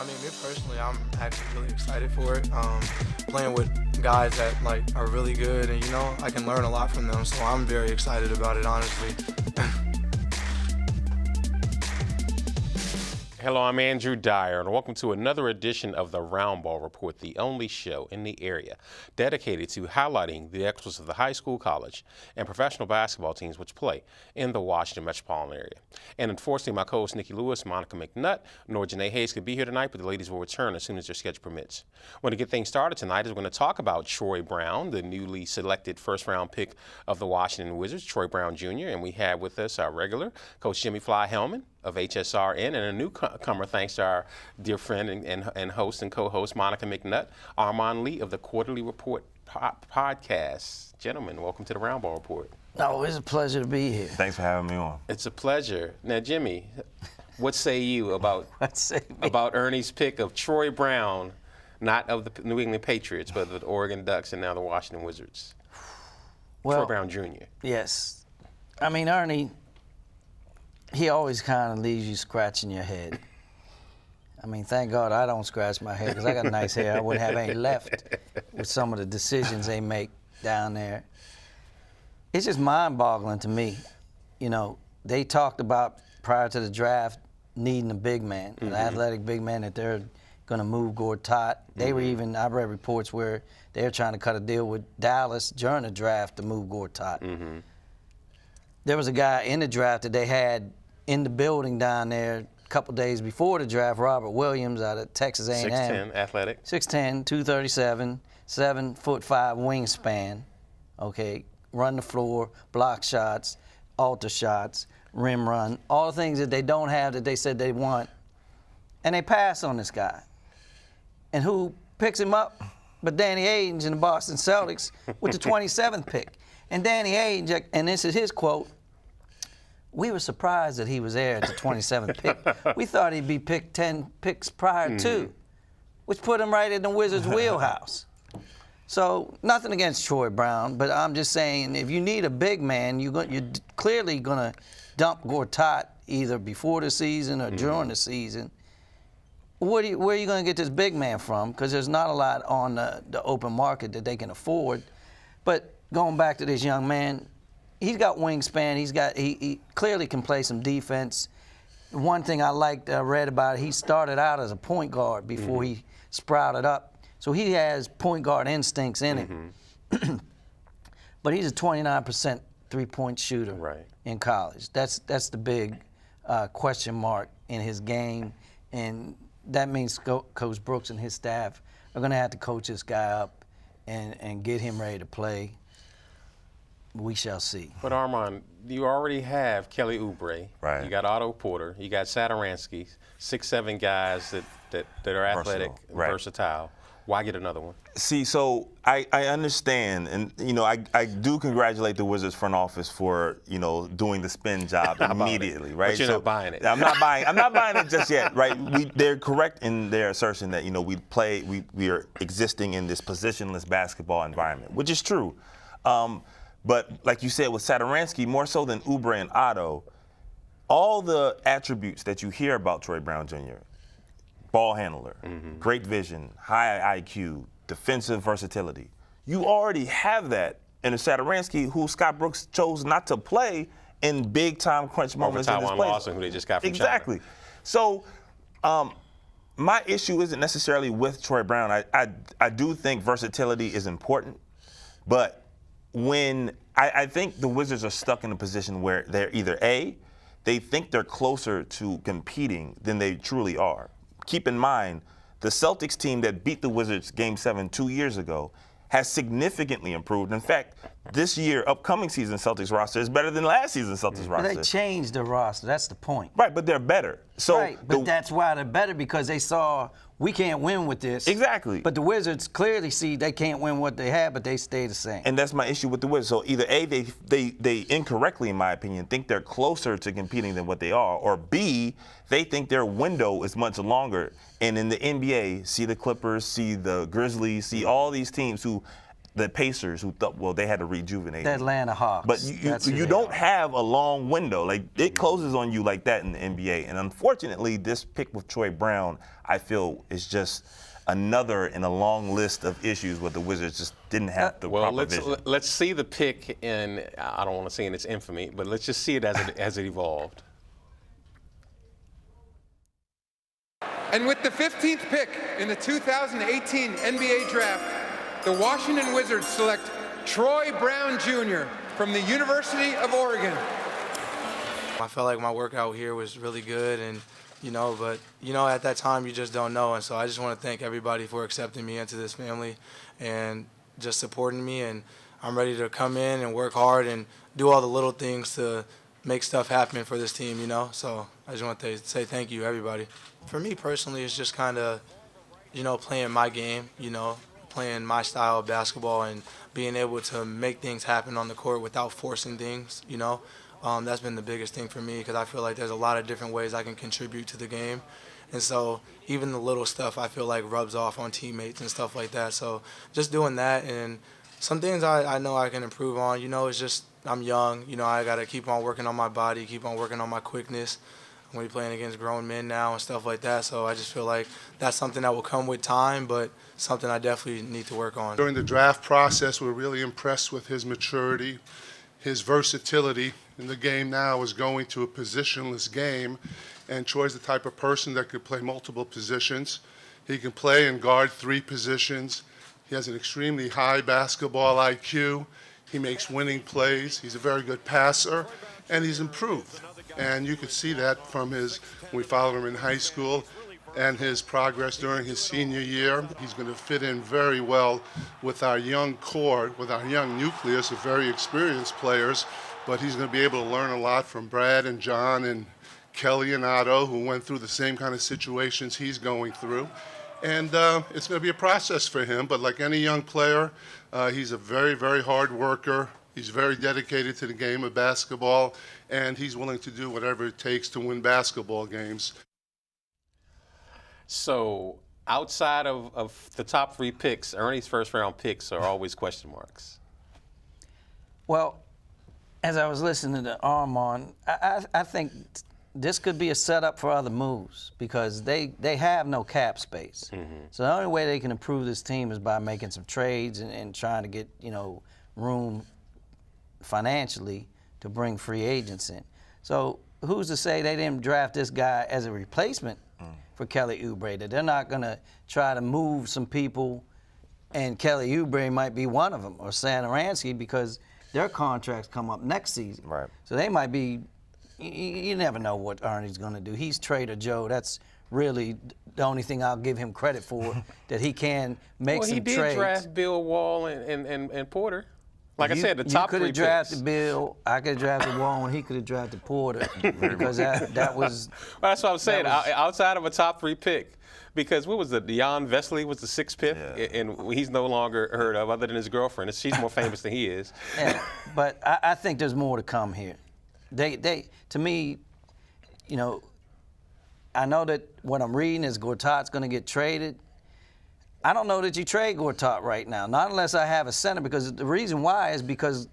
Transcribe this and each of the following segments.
I mean, me personally, I'm actually really excited for it. Playing with guys that are really good, and I can learn a lot from them. So I'm very excited about it, honestly. Hello, I'm Andrew Dyer, and welcome to another edition of the Roundball Report, the only show in the area dedicated to highlighting the excellence of the high school, college, and professional basketball teams which play in the Washington metropolitan area. And unfortunately, my co-host Nikki Lewis, Monica McNutt, nor Janae Hayes could be here tonight, but the ladies will return as soon as their schedule permits. When to get things started tonight is we're going to talk about Troy Brown, the newly selected first-round pick of the Washington Wizards, Troy Brown Jr., and we have with us our regular Coach Jimmy Fly Hellmann of HSRN, and a newcomer, thanks to our dear friend and host and co-host Monica McNutt, Armon Lee of the Quarterly Report podcast. Gentlemen, welcome to the Roundball Report. Oh, it's a pleasure to be here. Thanks for having me on. It's a pleasure. Now, Jimmy, what say you about Ernie's pick of Troy Brown, not of the New England Patriots, but of the Oregon Ducks and now the Washington Wizards? Well, Troy Brown Jr. Yes. I mean, Ernie, he always kind of leaves you scratching your head. I mean, thank God I don't scratch my head because I got nice hair. I wouldn't have any left with some of the decisions they make down there. It's just mind-boggling to me. You know, they talked about prior to the draft needing a big man, an athletic big man, that they're going to move Gortat. They were even, I read reports where they're trying to cut a deal with Dallas during the draft to move Gortat. There was a guy in the draft that they had in the building down there a couple days before the draft, Robert Williams out of Texas A&M. 6'10", athletic. 6'10", 237, 7'5" wingspan, okay, run the floor, block shots, alter shots, rim run, all the things that they don't have that they said they want. And they pass on this guy. And who picks him up but Danny Ainge and the Boston Celtics with the 27th pick. And Danny Ainge, and this is his quote, "We were surprised that he was there at the 27th pick. We thought he'd be picked 10 picks prior to," which put him right in the Wizards' wheelhouse. So nothing against Troy Brown, but I'm just saying if you need a big man, you're clearly going to dump Gortat either before the season or during the season. Where are you going to get this big man from? Because there's not a lot on the open market that they can afford. But going back to this young man, he's got wingspan. He clearly can play some defense. One thing I liked, I read about, he started out as a point guard before he sprouted up. So he has point guard instincts in him. But he's a 29% three-point shooter in college. That's the big question mark in his game. And that means Coach Brooks and his staff are going to have to coach this guy up and get him ready to play. We shall see. But Armon, you already have Kelly Oubre. Right. You got Otto Porter. You got Satoransky. 6'7" guys that are athletic, and versatile. Why get another one? See, so I understand, and I do congratulate the Wizards front office for doing the spin job immediately, right? But you're not buying it. I'm not buying it just yet, right? They're correct in their assertion that we are existing in this positionless basketball environment, which is true. But like you said with Satoransky, more so than Oubre and Otto, all the attributes that you hear about Troy Brown Jr., ball handler, great vision, high IQ, defensive versatility, you already have that in a Satoransky who Scott Brooks chose not to play in big-time crunch moments in his play. Lawson, who they just got from China. So my issue isn't necessarily with Troy Brown. I do think versatility is important, but when I think the Wizards are stuck in a position where they're either A, they think they're closer to competing than they truly are. Keep in mind, the Celtics team that beat the Wizards Game 7 2 years ago has significantly improved. In fact, this year, upcoming season Celtics roster is better than last season's Celtics roster. But they changed the roster. That's the point. Right, but they're better. So but that's why they're better, because they saw we can't win with this. Exactly. But the Wizards clearly see they can't win what they have, but they stay the same. And that's my issue with the Wizards. So either A, they incorrectly, in my opinion, think they're closer to competing than what they are, or B, they think their window is much longer. And in the NBA, see the Clippers, see the Grizzlies, see all these teams who the Pacers, who thought, well, they had to rejuvenate The him. Atlanta Hawks. But you don't have a long window. Like, it closes on you like that in the NBA. And unfortunately, this pick with Troy Brown, I feel, is just another in a long list of issues where the Wizards just didn't have the proper vision. Let's see the pick in, I don't want to say in its infamy, but let's just see it as it evolved. And with the 15th pick in the 2018 NBA Draft, the Washington Wizards select Troy Brown Jr. from the University of Oregon. I felt like my workout here was really good, and but at that time you just don't know, and so I just want to thank everybody for accepting me into this family and just supporting me, and I'm ready to come in and work hard and do all the little things to make stuff happen for this team, So I just want to say thank you, everybody. For me personally, it's just kind of, playing my game, playing my style of basketball and being able to make things happen on the court without forcing things, That's been the biggest thing for me because I feel like there's a lot of different ways I can contribute to the game. And so even the little stuff I feel like rubs off on teammates and stuff like that. So just doing that, and some things I know I can improve on, it's just I'm young, I got to keep on working on my body, keep on working on my quickness. I'm going to be playing against grown men now and stuff like that. So I just feel like that's something that will come with time, but something I definitely need to work on. During the draft process, we're really impressed with his maturity, his versatility in the game now is going to a positionless game, and Troy's the type of person that could play multiple positions. He can play and guard 3 positions. He has an extremely high basketball IQ. He makes winning plays. He's a very good passer, and he's improved. And you could see that from when we followed him in high school and his progress during his senior year. He's going to fit in very well with our young core, with our young nucleus of very experienced players, but he's going to be able to learn a lot from Brad and John and Kelly and Otto, who went through the same kind of situations he's going through. And it's going to be a process for him, but like any young player, he's a very, very hard worker. He's very dedicated to the game of basketball, and he's willing to do whatever it takes to win basketball games. So outside of the top 3 picks, Ernie's first-round picks are always question marks. Well, as I was listening to Armon, I think this could be a setup for other moves because they have no cap space. So the only way they can improve this team is by making some trades and trying to get, room financially to bring free agents in. So who's to say they didn't draft this guy as a replacement for Kelly Oubre? That they're not going to try to move some people, and Kelly Oubre might be one of them, or Satoransky, because their contracts come up next season. Right. So they might be, you never know what Ernie's going to do. He's Trader Joe. That's really the only thing I'll give him credit for, that he can make some trades. Well, he did draft Bill Wall and Porter. Like I said, the top 3 picks. You could have drafted Bill, I could have drafted Wall, and he could have drafted Porter, because that was. Well, that's what I'm saying. Outside of a top 3 pick, because what was it? Dion Vesely was the 6th pick, and he's no longer heard of other than his girlfriend. She's more famous than he is. Yeah, but I think there's more to come here. To me, I know that what I'm reading is Gortat's going to get traded. I don't know that you trade Gortat right now, not unless I have a center, because the reason why is because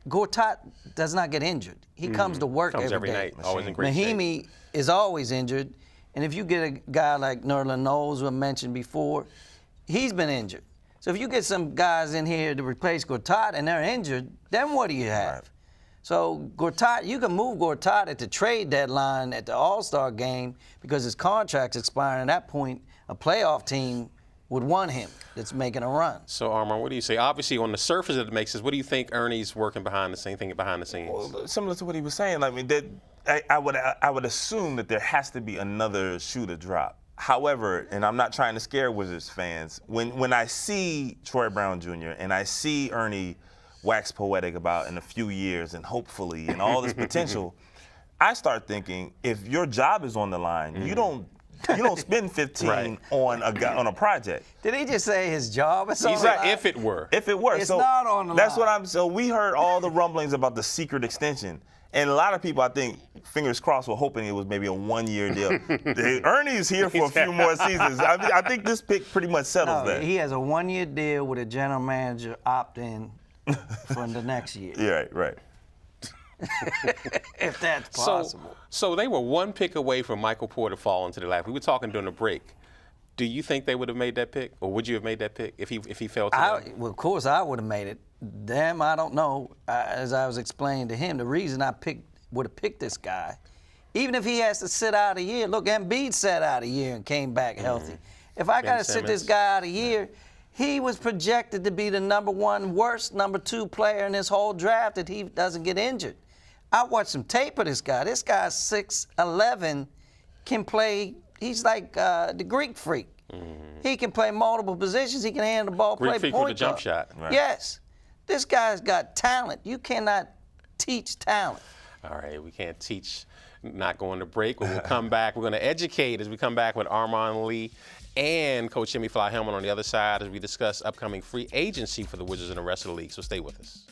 Gortat does not get injured. He comes to work every day. Night, always in great shape. Mahimi is always injured, and if you get a guy like Nerlens Knowles, who I mentioned before, he's been injured. So if you get some guys in here to replace Gortat and they're injured, then what do you have? Right. So Gortat, you can move Gortat at the trade deadline at the All-Star game because his contract's expiring. At that point, a playoff team would want him that's making a run. So, Armon, what do you say? Obviously, on the surface it makes sense. What do you think Ernie's working behind the scenes, Well, similar to what he was saying, I mean, I would assume that there has to be another shoe to drop. However, and I'm not trying to scare Wizards fans, when I see Troy Brown Jr. and I see Ernie wax poetic about in a few years and hopefully and all this potential, I start thinking if your job is on the line, you don't You don't spend 15 Right. on a project. Did he just say his job? It's He said if it were. If it were, It's so not on the that's line. what I'm. So we heard all the rumblings about the secret extension, and a lot of people, I think, fingers crossed, were hoping it was maybe a 1-year deal. Ernie's here for a few more seasons. I think this pick pretty much settles No, that. he has a 1-year deal with a general manager opt-in for the next year, Yeah, right. if that's possible. So they were one pick away from Michael Porter falling to the lap. We were talking during the break. Do you think they would have made that pick, or would you have made that pick if he fell to them? Well, of course, I would have made it. Them, I don't know. As I was explaining to him, the reason I would have picked this guy, even if he has to sit out a year. Look, Embiid sat out a year and came back healthy. If I got to sit this Simmons. guy out a year, he was projected to be the #1 worst #2 player in this whole draft if he doesn't get injured. I watched some tape of this guy. This guy's 6'11", can play. He's like the Greek freak. He can play multiple positions. He can handle the ball, Greek play freak point with a jump guard. shot. Right. Yes. This guy's got talent. You cannot teach talent. All right, we can't teach not going to break, but we'll come back. We're going to educate as we come back with Armon Lee and Coach Jimmy Fly Hellmann on the other side as we discuss upcoming free agency for the Wizards and the rest of the league. So stay with us.